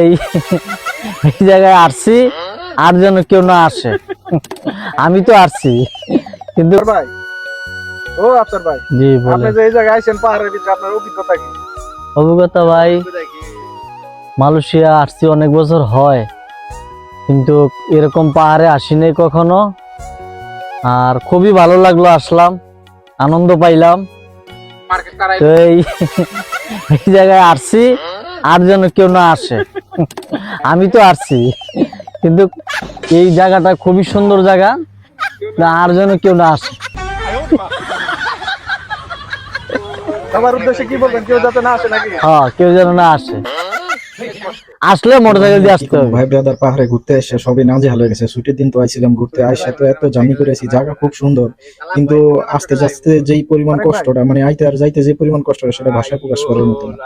এই এই জায়গায় আসছি আর যেন কেউ না আসে। আমি তো আসছি কিন্তু ভাই ও আফসার ভাই, জি আপনি বলে যে এই জায়গায় আইছেন পাহাড়ের ভিতরে, আপনার অভিজ্ঞতা কি? অভিজ্ঞতা ভাই, মালয়েশিয়া আসছি অনেক বছর হয় কিন্তু এরকম পাহাড়ে আসিনি কখনো। আর খুবই ভালো লাগলো, আসলাম, আনন্দ পাইলাম। তো এই জায়গায় আসছি আর যেন কেউ না আসে। আমি তো আসছি কিন্তু এই জায়গাটা খুবই সুন্দর জায়গা, না আর যেন কেউ না আসে। আমার উদ্দেশ্যে কি বলবেন, কেউ যাতে না আসে নাকি? হ্যাঁ, কেউ যেন না আসে, আসলে মোটরসাইকেল দিয়ে আসতে হবে। ভাই ব্রাদার পাহাড়ে ঘুরতে এসে সবই নাজেহাল হয়ে গেছে। ছুটির দিন তো আইছিলাম ঘুরতে, আইসা তো এত জার্নি করেছি, জায়গা খুব সুন্দর, কিন্তু আসতে যাচ্ছে যেই পরিমাণ কষ্টটা, মানে আইতে আর যাইতে যে পরিমাণ কষ্টটা, সেটা ভাষায় প্রকাশ করার মতো না।